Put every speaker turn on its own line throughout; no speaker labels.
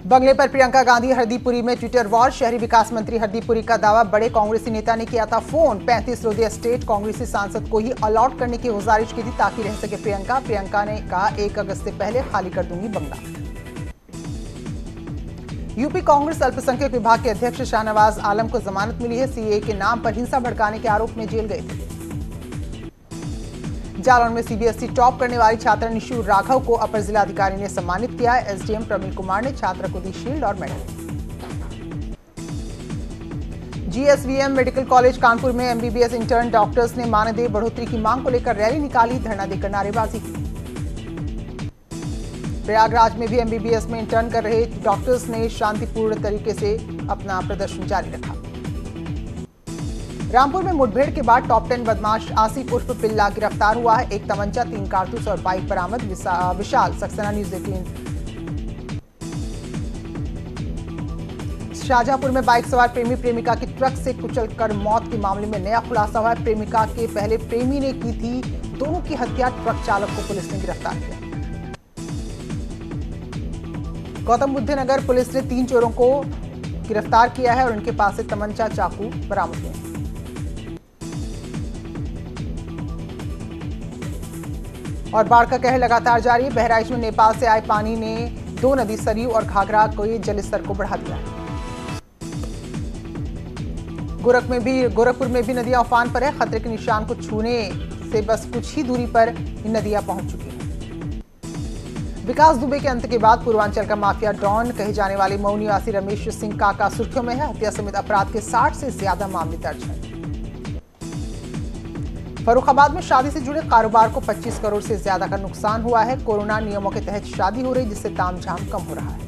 बंगले पर प्रियंका गांधी हरदीपुरी में ट्विटर वॉर। शहरी विकास मंत्री हरदीपुरी का दावा, बड़े कांग्रेसी नेता ने किया था फोन। 35 रोदे एस्टेट कांग्रेसी सांसद को ही अलॉट करने की गुजारिश की थी ताकि रह सके प्रियंका। प्रियंका ने कहा 1 अगस्त से पहले खाली कर दूंगी बंगला। यूपी कांग्रेस अल्पसंख्यक विभाग के अध्यक्ष शाहनवाज आलम को जमानत मिली है। सीए के नाम पर हिंसा भड़काने के आरोप में जेल गए थे। जालौन में सीबीएसई टॉप करने वाली छात्रा निशु राघव को अपर जिलाधिकारी ने सम्मानित किया। एसडीएम प्रवीण कुमार ने छात्रा को दी शील्ड और medal. GSVM medical college Kanpur में एमबीबीएस इंटर्न डॉक्टर्स ने मानदेय बढ़ोतरी की मांग को लेकर रैली निकाली, धरना देकर नारेबाजी की। प्रयागराज में भी एमबीबीएस में इंटर्न कर रहे डॉक्टर्स ने शांतिपूर्ण तरीके से अपना प्रदर्शन जारी रखा। रामपुर में मुठभेड़ के बाद टॉप 10 बदमाश आसिफ उर्फ पिल्ला गिरफ्तार हुआ है। 1 तमंचा, 3 कारतूस और बाइक बरामद। विशाल सक्सेना, न्यूज़ 18। शाहजहांपुर में बाइक सवार प्रेमी प्रेमिका की ट्रक से कुचलकर मौत के मामले में नया खुलासा हुआ है। प्रेमिका के पहले प्रेमी ने की थी दोनों की हत्या। ट्रक चालक को पुलिस ने गिरफ्तार किया। गौतम बुद्ध नगर पुलिस ने 3 चोरों को गिरफ्तार किया है और उनके पास से तमंचा, चाकू बरामद हुए हैं। और बाढ़ का कहर लगातार जारी है। बहराइच में नेपाल से आए पानी ने 2 नदी सरयू और घाघरा के जलस्तर को बढ़ा दिया है। गोरखपुर में भी नदियां उफान पर है। खतरे के निशान को छूने से बस कुछ ही दूरी पर इन नदियां पहुंच चुकी हैं। विकास दुबे के अंत के बाद पूर्वांचल का माफिया डॉन कहे जाने वाले मऊ निवासी रमेश सिंह काका सुर्खियों में है। हत्या समेत अपराध के 60 से ज्यादा मामले दर्ज हैं। फर्रुखाबाद में शादी से जुड़े कारोबार को 25 करोड़ से ज्यादा का नुकसान हुआ है। कोरोना नियमों के तहत शादी हो रही, जिससे तामझाम कम हो रहा है।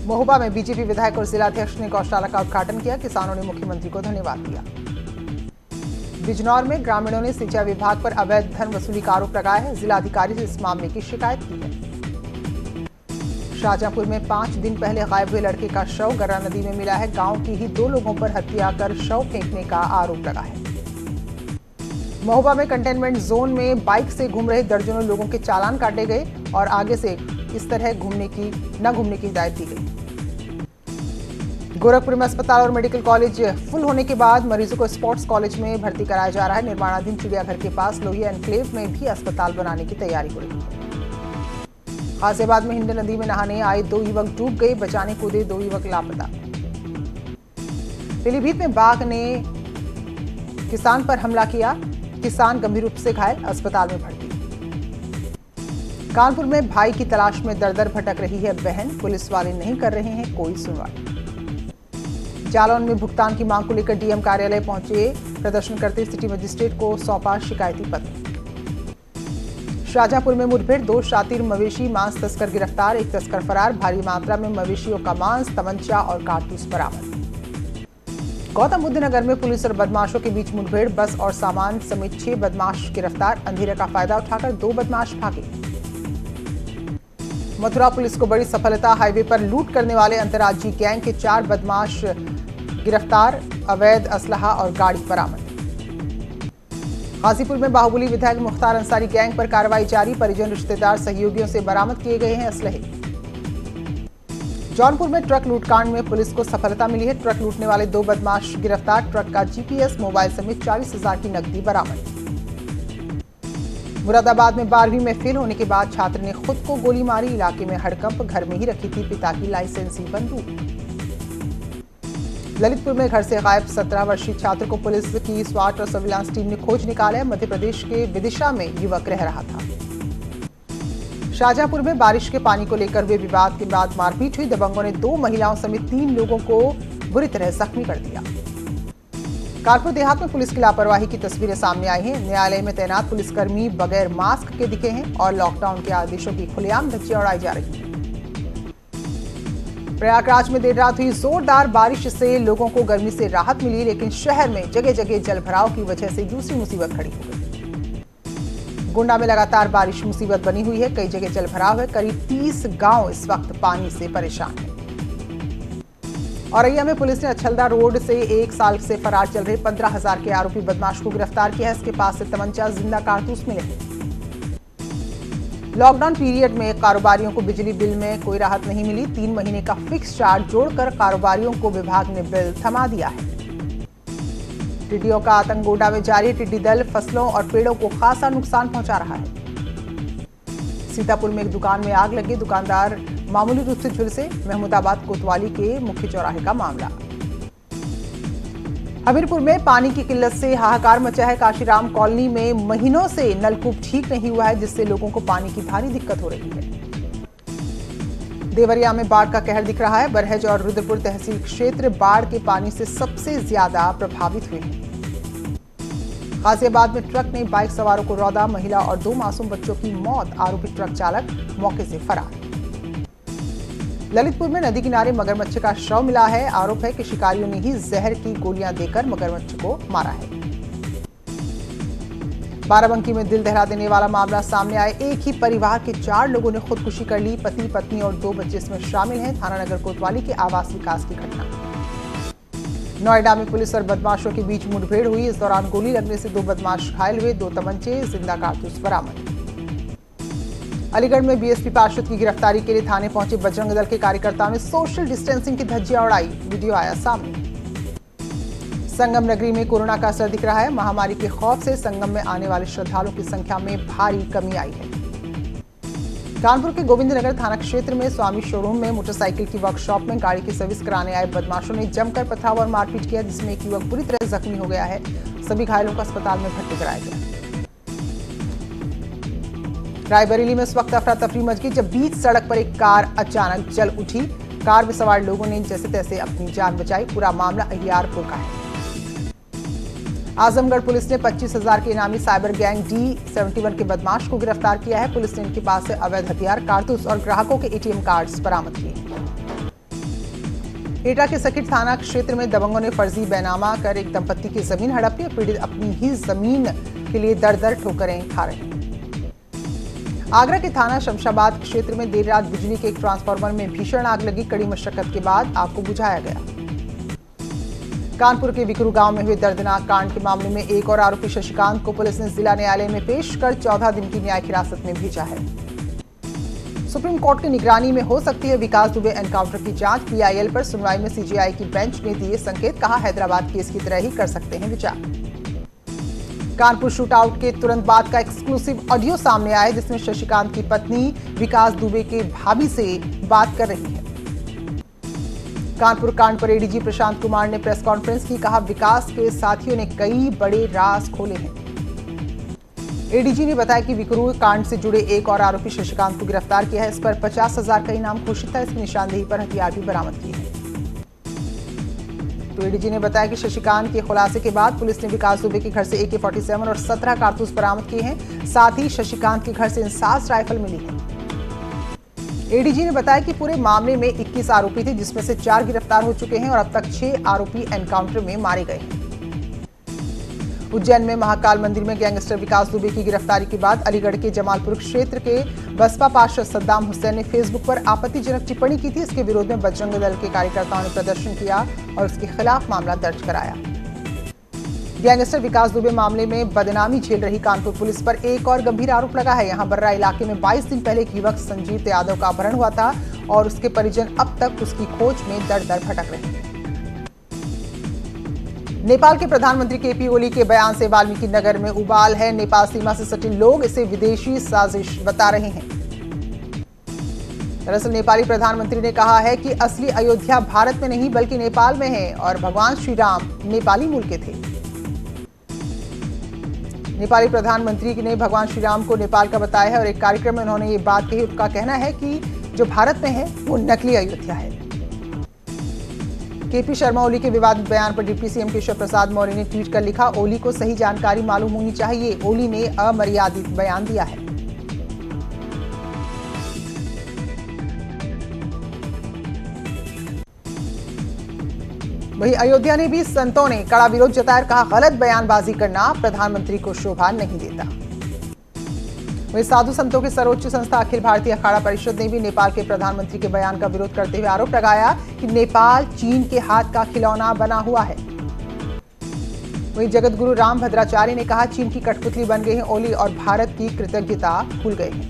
महोबा में बीजेपी विधायक और जिलाध्यक्ष ने गौशाला का उद्घाटन किया। किसानों ने मुख्यमंत्री को धन्यवाद दिया। बिजनौर में ग्रामीणों ने सिंचाई विभाग पर अवैध धन वसूली का आरोप लगाया है। जिलाधिकारी से इस मामले की शिकायत की है। शाहजहांपुर में 5 दिन पहले गायब हुए लड़के का शव गर्रा नदी में मिला है। गांव की ही 2 लोगों पर हत्या कर शव फेंकने का आरोप लगा है। महोबा में कंटेनमेंट जोन में बाइक से घूम रहे दर्जनों लोगों के चालान काटे गए और आगे से इस तरह घूमने की हिदायत दी गई। गोरखपुर में अस्पताल और मेडिकल कॉलेज फुल होने के बाद मरीजों को स्पोर्ट्स कॉलेज में भर्ती कराया जा रहा है। निर्माणाधीन चिड़ियाघर के पास लोहिया एनक्लेव में भी अस्पताल बनाने की तैयारी हो रही है। गाजियाबाद में हिंड नदी में नहाने आए 2 युवक डूब गए, बचाने कूदे 2 युवक लापता। पीलीभीत में बाघ ने किसान पर हमला किया, किसान गंभीर रूप से घायल, अस्पताल में भर्ती। कानपुर में भाई की तलाश में दर दर भटक रही है बहन, पुलिस वाले नहीं कर रहे हैं कोई सुनवाई। जालौन में भुगतान की मांग को लेकर डीएम कार्यालय पहुंचे प्रदर्शन करते सिटी मजिस्ट्रेट को सौंपा शिकायती पत्र। शाहजहांपुर में मुठभेड़, 2 शातिर मवेशी मांस तस्कर गिरफ्तार, 1 तस्कर फरार। भारी मात्रा में मवेशियों का मांस, तमंचा और कारतूस बरामद। गौतम बुद्ध नगर में पुलिस और बदमाशों के बीच मुठभेड़, बस और सामान समेत 6 बदमाश गिरफ्तार। अंधेरे का फायदा उठाकर 2 बदमाश भागे। मथुरा पुलिस को बड़ी सफलता, हाईवे पर लूट करने वाले अंतर्राज्यीय गैंग के 4 बदमाश गिरफ्तार, अवैध असलहा और गाड़ी बरामद। गाजीपुर में बाहुबली विधायक मुख्तार अंसारी गैंग पर कार्रवाई जारी, परिजन रिश्तेदार सहयोगियों से बरामद किए गए हैं असलहे। जौनपुर में ट्रक लूटकांड में पुलिस को सफलता मिली है, ट्रक लूटने वाले 2 बदमाश गिरफ्तार, ट्रक का जीपीएस, मोबाइल समेत 40,000 की नकदी बरामद। मुरादाबाद में 12वीं में फेल होने के बाद छात्र ने खुद को गोली मारी, इलाके में हड़कंप, घर में ही रखी थी पिता की लाइसेंसी बंदूक। ललितपुर में घर से गायब 17 वर्षीय छात्र को पुलिस की स्वाट और सर्विलांस टीम ने खोज निकाला है। मध्य प्रदेश के विदिशा में युवक रह रहा था। शाहजहांपुर में बारिश के पानी को लेकर हुए विवाद के बाद मारपीट हुई, दबंगों ने 2 महिलाओं समेत 3 लोगों को बुरी तरह जख्मी कर दिया। कानपुर देहात में पुलिस की लापरवाही की तस्वीरें सामने आई हैं। न्यायालय में तैनात पुलिसकर्मी बगैर मास्क के दिखे हैं और लॉकडाउन के आदेशों की खुलेआम धज्जियां उड़ाई जा रही हैं। प्रयागराज में देर रात हुई जोरदार बारिश से लोगों को गर्मी से राहत मिली, लेकिन शहर में जगह जगह जलभराव की वजह से दूसरी मुसीबत खड़ी हो गई। गोंडा में लगातार बारिश मुसीबत बनी हुई है, कई जगह जलभराव है। करीब 30 गांव इस वक्त पानी से परेशान हैं। औरैया में पुलिस ने अछलदा रोड से 1 साल से फरार चल रहे 15,000 के आरोपी बदमाश को गिरफ्तार किया है। इसके पास से तमंचा, जिंदा कारतूस मिले हैं। लॉकडाउन पीरियड में कारोबारियों को बिजली बिल में कोई राहत नहीं मिली। 3 महीने का फिक्स चार्ज जोड़कर कारोबारियों को विभाग ने बिल थमा दिया है। टिड्डियों का आतंक गोड्डा में जारी। टिड्डी दल फसलों और पेड़ों को खासा नुकसान पहुंचा रहा है। सीतापुर में एक दुकान में आग लगी, दुकानदार मामूली रूप से झुलसे। महमूदाबाद कोतवाली के मुख्य चौराहे का मामला। हमीरपुर में पानी की किल्लत से हाहाकार मचा है। काशीराम कॉलोनी में महीनों से नलकूप ठीक नहीं हुआ है, जिससे लोगों को पानी की भारी दिक्कत हो रही है। देवरिया में बाढ़ का कहर दिख रहा है। बरहज और रुद्रपुर तहसील क्षेत्र बाढ़ के पानी से सबसे ज्यादा प्रभावित हुए हैं। गाजियाबाद में ट्रक ने बाइक सवारों को रौंदा। महिला और 2 मासूम बच्चों की मौत। आरोपी ट्रक चालक मौके से फरार। ललितपुर में नदी किनारे मगरमच्छ का शव मिला है। आरोप है कि शिकारियों ने ही जहर की गोलियां देकर मगरमच्छ को मारा है। बाराबंकी में दिल दहला देने वाला मामला सामने आए। एक ही परिवार के 4 लोगों ने खुदकुशी कर ली। पति, पत्नी और 2 बच्चे इसमें शामिल हैं। थाना नगर कोतवाली के आवास विकास की घटना। नोएडा में पुलिस और बदमाशों के बीच मुठभेड़ हुई। इस दौरान गोली लगने से 2 बदमाश घायल हुए। 2 तमंचे, जिंदा कारतूस बरामद। अलीगढ़ में बीएसपी पार्षद की गिरफ्तारी के लिए थाने पहुंचे बजरंग दल के कार्यकर्ताओं ने सोशल डिस्टेंसिंग की धज्जियां उड़ाई। वीडियो आया सामने। संगम नगरी में कोरोना का असर दिख रहा है। महामारी के खौफ से संगम में आने वाले श्रद्धालुओं की संख्या में भारी कमी आई है। कानपुर के गोविंदनगर थाना क्षेत्र में स्वामी शोरूम में मोटरसाइकिल की वर्कशॉप में गाड़ी की सर्विस कराने आए बदमाशों ने जमकर पथराव और मारपीट किया, जिसमें एक युवक बुरी तरह जख्मी हो गया है। सभी घायलों को अस्पताल में भर्ती कराया गया। रायबरेली में इस वक्त अफरा तफरी मच गई जब बीच सड़क पर एक कार अचानक जल उठी। कार में सवार लोगों ने जैसे तैसे अपनी जान बचाई। पूरा मामला अहियारपुर का है। आजमगढ़ पुलिस ने 25,000 के इनामी साइबर गैंग D71 के बदमाश को गिरफ्तार किया है। पुलिस ने इनके पास से अवैध हथियार, कारतूस और ग्राहकों के ATM कार्ड्स बरामद किए। एटा के सकिट थाना क्षेत्र में दबंगों ने फर्जी बैनामा कर एक दंपत्ति की जमीन हड़प ली। पीड़ित अपनी ही जमीन के लिए दर-दर ठोकरें खा रहे हैं। आगरा के थाना शमशाबाद क्षेत्र में देर रात बिजली के एक ट्रांसफार्मर में भीषण आग लगी। कड़ी मशक्कत के बाद आग को बुझाया गया। कानपुर के विकरू गांव में हुए दर्दनाक कांड के मामले में एक और आरोपी शशिकांत को पुलिस ने जिला न्यायालय में पेश कर 14 दिन की न्यायिक हिरासत में भेजा है। सुप्रीम कोर्ट की निगरानी में हो सकती है विकास दुबे एनकाउंटर की जांच। PIL पर सुनवाई में CJI की बेंच ने दिए संकेत। कहा, हैदराबाद केस की तरह ही कर सकते हैं विचार। कानपुर शूटआउट के तुरंत बाद का एक्सक्लूसिव ऑडियो सामने आया, जिसमें शशिकांत की पत्नी विकास दुबे के भाभी से बात कर रही है। कानपुर कांड पर ADG प्रशांत कुमार ने प्रेस कॉन्फ्रेंस की। कहा, विकास के साथियों ने कई बड़े राज खोले हैं। ADG ने बताया कि विकरू कांड से जुड़े एक और आरोपी शशिकांत को गिरफ्तार किया है। इस पर 50,000 का इनाम घोषित था। इसकी निशानदेही पर हथियार भी बरामद किए हैं। तो ADG ने बताया कि शशिकांत के खुलासे के बाद पुलिस ने विकास दुबे के घर से AK-47 और 17 कारतूस बरामद किए हैं। साथ ही शशिकांत के घर से इंसास राइफल मिली है। ADG ने बताया कि पूरे मामले में 21 आरोपी थे, जिसमें से 4 गिरफ्तार हो चुके हैं और अब तक 6 आरोपी एनकाउंटर में मारे गए हैं। उज्जैन में महाकाल मंदिर में गैंगस्टर विकास दुबे की गिरफ्तारी के बाद अलीगढ़ के जमालपुर क्षेत्र के बसपा पार्षद सद्दाम हुसैन ने फेसबुक पर आपत्तिजनक टिप्पणी की थी। इसके विरोध में बजरंग दल के कार्यकर्ताओं ने प्रदर्शन किया और उसके खिलाफ मामला दर्ज कराया। गैंगस्टर विकास दुबे मामले में बदनामी झेल रही कानपुर पुलिस पर एक और गंभीर आरोप लगा है। यहां बर्रा इलाके में 22 दिन पहले एक युवक संजीव यादव का अपहरण हुआ था और उसके परिजन अब तक उसकी खोज में दर-दर भटक रहे हैं। नेपाल के प्रधानमंत्री KP ओली के बयान से वाल्मीकि नगर में उबाल है। नेपाल सीमा से सटे लोग इसे विदेशी साजिश बता रहे हैं। दरअसल नेपाली प्रधानमंत्री ने कहा है कि असली अयोध्या भारत में नहीं बल्कि नेपाल में है और भगवान श्री राम नेपाली मूल के थे। नेपाली प्रधानमंत्री ने भगवान श्री राम को नेपाल का बताया है और एक कार्यक्रम में उन्होंने ये बात कही। उनका कहना है कि जो भारत में है वो नकली अयोध्या है। KP शर्मा ओली के विवादित बयान पर डिप्टी CM केशव प्रसाद मौर्य ने ट्वीट कर लिखा, ओली को सही जानकारी मालूम होनी चाहिए। ओली ने अमर्यादित बयान दिया है। वहीं अयोध्या ने भी संतों ने कड़ा विरोध जताया। कहा, गलत बयानबाजी करना प्रधानमंत्री को शोभा नहीं देता। वहीं साधु संतों की सर्वोच्च संस्था अखिल भारतीय अखाड़ा परिषद ने भी नेपाल के प्रधानमंत्री के बयान का विरोध करते हुए आरोप लगाया कि नेपाल चीन के हाथ का खिलौना बना हुआ है। वहीं जगत गुरु राम भद्राचार्य ने कहा, चीन की कठपुतली बन गए हैं ओली और भारत की कृतज्ञता भूल गए हैं।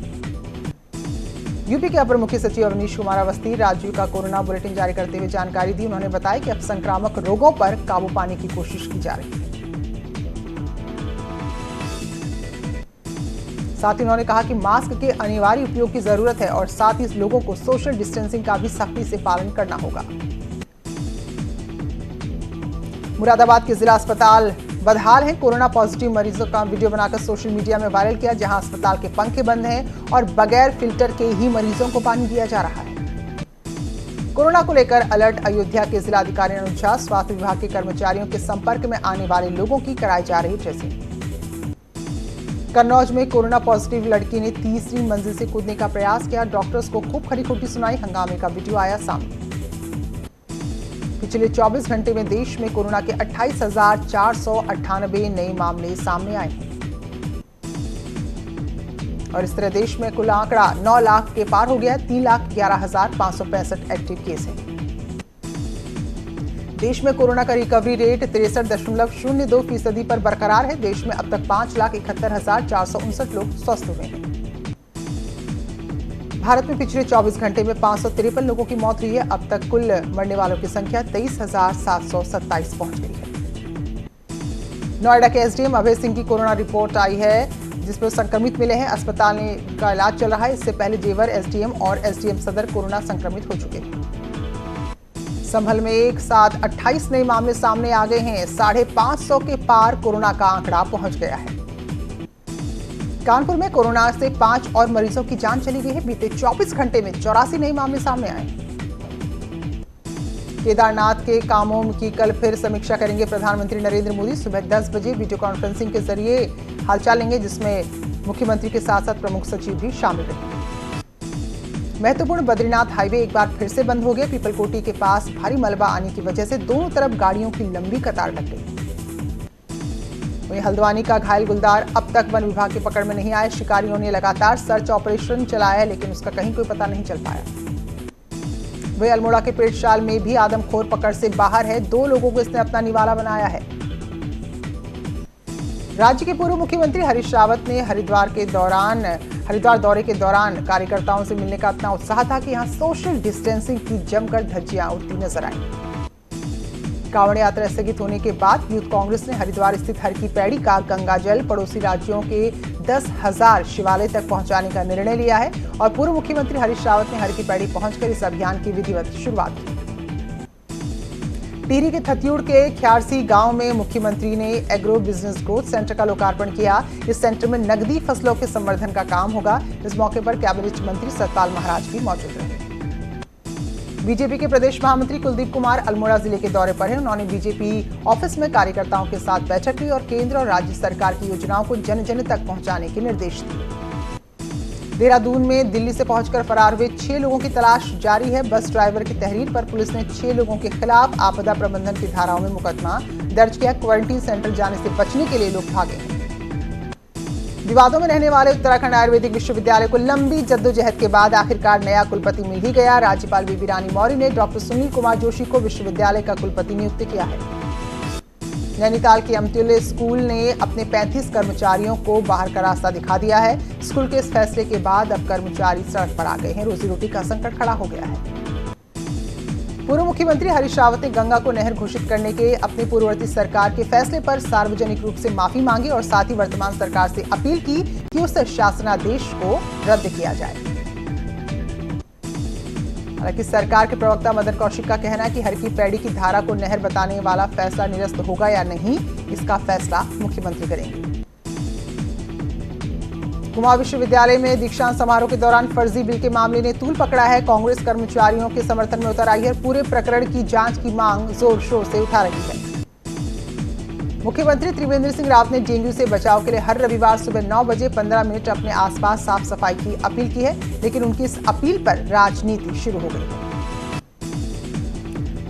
यूपी के अपर मुख्य सचिव अवनीश कुमार अवस्थी राज्य का कोरोना बुलेटिन जारी करते हुए जानकारी दी। उन्होंने बताया कि अब संक्रामक रोगों पर काबू पाने की कोशिश की जा रही है। साथ ही उन्होंने कहा कि मास्क के अनिवार्य उपयोग की जरूरत है और साथ ही लोगों को सोशल डिस्टेंसिंग का भी सख्ती से पालन करना होगा। मुरादाबाद के जिला अस्पताल बदहाल है। कोरोना पॉजिटिव मरीजों का वीडियो बनाकर सोशल मीडिया में वायरल किया, जहां अस्पताल के पंखे बंद हैं और बगैर फिल्टर के ही मरीजों को पानी दिया जा रहा है। कोरोना को लेकर अलर्ट अयोध्या के जिलाधिकारी अनुज झा। स्वास्थ्य विभाग के कर्मचारियों के संपर्क में आने वाले लोगों की कराई जा रही ट्रेसिंग। कन्नौज में कोरोना पॉजिटिव लड़की ने तीसरी मंजिल से कूदने का प्रयास किया। डॉक्टर्स को खूब खरी खोटी सुनाई। हंगामे का वीडियो आया सामने। पिछले 24 घंटे में देश में कोरोना के 28,498 नए मामले सामने आए हैं और इस तरह देश में कुल आंकड़ा 9 लाख के पार हो गया है। 3,11,565 एक्टिव केस हैं। देश में कोरोना का रिकवरी रेट 63.02% पर बरकरार है। देश में अब तक 5,71,459 लोग स्वस्थ हुए हैं। भारत में पिछले 24 घंटे में 553 लोगों की मौत हुई है। अब तक कुल मरने वालों की संख्या 23,727 पहुंच गई है। नोएडा के एसडीएम अभय सिंह की कोरोना रिपोर्ट आई है, जिसमें संक्रमित मिले हैं। अस्पताल का इलाज चल रहा है। इससे पहले जेवर एसडीएम और एसडीएम सदर कोरोना संक्रमित हो चुके हैं। संभल में एक साथ 28 नए मामले सामने आ गए हैं। 550 के पार कोरोना का आंकड़ा पहुंच गया है। कानपुर में कोरोना से 5 और मरीजों की जान चली गई है। बीते 24 घंटे में 84 नए मामले सामने आए। केदारनाथ के कामों की कल फिर समीक्षा करेंगे प्रधानमंत्री नरेंद्र मोदी। सुबह 10 बजे वीडियो कॉन्फ्रेंसिंग के जरिए हालचाल लेंगे, जिसमें मुख्यमंत्री के साथ साथ प्रमुख सचिव भी शामिल रहेंगे। महत्वपूर्ण बद्रीनाथ हाईवे एक बार फिर से बंद हो गया। पीपलकोटी के पास भारी मलबा आने की वजह से दोनों तरफ गाड़ियों की लंबी कतार लग गई। वहीं हल्द्वानी का घायल गुलदार अब तक वन विभाग की पकड़ में नहीं आया। शिकारियों ने लगातार सर्च ऑपरेशन चलाया, लेकिन उसका कहीं कोई पता नहीं चल पाया। वहीं अल्मोड़ा के पेटशाल में भी आदमखोर पकड़ से बाहर है। 2 लोगों को इसने अपना निवाला बनाया है। राज्य के पूर्व मुख्यमंत्री हरीश रावत ने हरिद्वार दौरे के दौरान कार्यकर्ताओं से मिलने का इतना उत्साह था कि यहां सोशल डिस्टेंसिंग की जमकर धज्जियां उड़ती नजर आई। कांवड़ यात्रा स्थगित होने के बाद यूथ कांग्रेस ने हरिद्वार स्थित हर की पैड़ी का गंगाजल पड़ोसी राज्यों के 10,000 शिवालय तक पहुंचाने का निर्णय लिया है और पूर्व मुख्यमंत्री हरीश रावत ने हर की पैड़ी पहुंचकर इस अभियान की विधिवत शुरुआत की। टिहरी के थत्यूड़ के ख्यारसी गांव में मुख्यमंत्री ने एग्रो बिजनेस ग्रोथ सेंटर का लोकार्पण किया। इस सेंटर में नकदी फसलों के संवर्धन का काम होगा। इस मौके पर कैबिनेट मंत्री सतपाल महाराज भी मौजूद रहे। बीजेपी के प्रदेश महामंत्री कुलदीप कुमार अल्मोड़ा जिले के दौरे पर हैं। उन्होंने बीजेपी ऑफिस में कार्यकर्ताओं के साथ बैठक की और केंद्र और राज्य सरकार की योजनाओं को जन जन तक पहुंचाने के निर्देश दिए। देहरादून में दिल्ली से पहुंचकर फरार हुए 6 लोगों की तलाश जारी है। बस ड्राइवर की तहरीर पर पुलिस ने 6 लोगों के खिलाफ आपदा प्रबंधन की धाराओं में मुकदमा दर्ज किया। क्वारंटीन सेंटर जाने से बचने के लिए लोग भागे हैं। विवादों में रहने वाले उत्तराखंड आयुर्वेदिक विश्वविद्यालय को लंबी जद्दोजहद के बाद आखिरकार नया कुलपति मिल ही गया। राज्यपाल बेबी रानी मौर्य ने डॉक्टर सुनील कुमार जोशी को विश्वविद्यालय का कुलपति नियुक्त किया है। नैनीताल के अमतुल्य स्कूल ने अपने 35 कर्मचारियों को बाहर का रास्ता दिखा दिया है। स्कूल के इस फैसले के बाद अब कर्मचारी सड़क पर आ गए हैं। रोजी रोटी का संकट खड़ा हो गया है। पूर्व मुख्यमंत्री हरीश रावत ने गंगा को नहर घोषित करने के अपनी पूर्ववर्ती सरकार के फैसले पर सार्वजनिक रूप से माफी मांगी और साथ ही वर्तमान सरकार से अपील की कि उस शासनादेश को रद्द किया जाए। हालांकि सरकार के प्रवक्ता मदन कौशिक का कहना है कि हर की पैड़ी की धारा को नहर बताने वाला फैसला निरस्त होगा या नहीं, इसका फैसला मुख्यमंत्री करेंगे। कुमाऊं विश्वविद्यालय में दीक्षांत समारोह के दौरान फर्जी बिल के मामले ने तूल पकड़ा है। कांग्रेस कर्मचारियों के समर्थन में उतर आई है। पूरे प्रकरण की जांच की मांग जोर शोर से उठा रही है। मुख्यमंत्री त्रिवेंद्र सिंह रावत ने डेंगू से बचाव के लिए हर रविवार सुबह 9 बजे 15 मिनट अपने आसपास साफ सफाई की अपील की है, लेकिन उनकी इस अपील पर राजनीति शुरू हो गई है।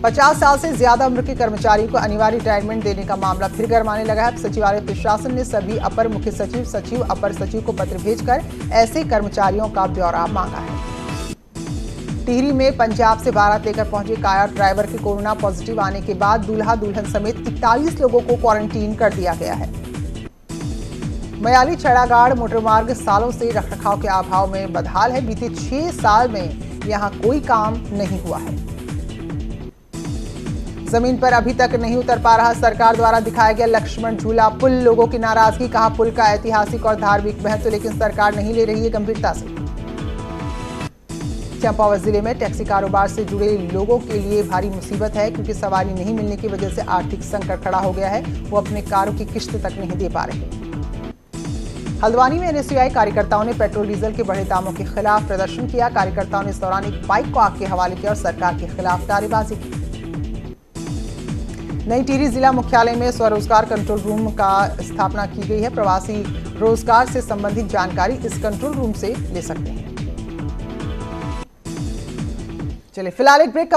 50 साल से ज्यादा उम्र के कर्मचारियों को अनिवार्य रिटायरमेंट देने का मामला फिर गरमाने लगा है। सचिवालय प्रशासन ने सभी अपर मुख्य सचिव, सचिव, अपर सचिव को पत्र भेजकर ऐसे कर्मचारियों का ब्यौरा मांगा है। टिहरी में पंजाब से बारात लेकर पहुंचे कार ड्राइवर के कोरोना पॉजिटिव आने के बाद दूल्हा दुल्हन समेत 41 लोगों को क्वारंटीन कर दिया गया है। मयाली छड़ागाड़ मोटरमार्ग सालों से रखरखाव के अभाव में बदहाल है। बीते 6 साल में यहां कोई काम नहीं हुआ है। जमीन पर अभी तक नहीं उतर पा रहा सरकार द्वारा दिखाया गया लक्ष्मण झूला पुल। लोगों की नाराजगी, कहा पुल का ऐतिहासिक और धार्मिक महत्व, लेकिन सरकार नहीं ले रही है गंभीरता से। चंपावत जिले में टैक्सी कारोबार से जुड़े लोगों के लिए भारी मुसीबत है, क्योंकि सवारी नहीं मिलने की वजह से आर्थिक संकट खड़ा हो गया है। वो अपने कारों की किश्त तक नहीं दे पा रहे। हल्द्वानी में एनएसयूआई कार्यकर्ताओं ने पेट्रोल डीजल के बढ़े दामों के खिलाफ प्रदर्शन किया। कार्यकर्ताओं ने इस दौरान एक बाइक को आग के हवाले किया और सरकार के खिलाफ नारेबाजी की। नई टिहरी जिला मुख्यालय में स्वरोजगार कंट्रोल रूम का स्थापना की गई है। प्रवासी रोजगार से संबंधित जानकारी इस कंट्रोल रूम से ले सकते हैं। चलिए फिलहाल एक ब्रेक।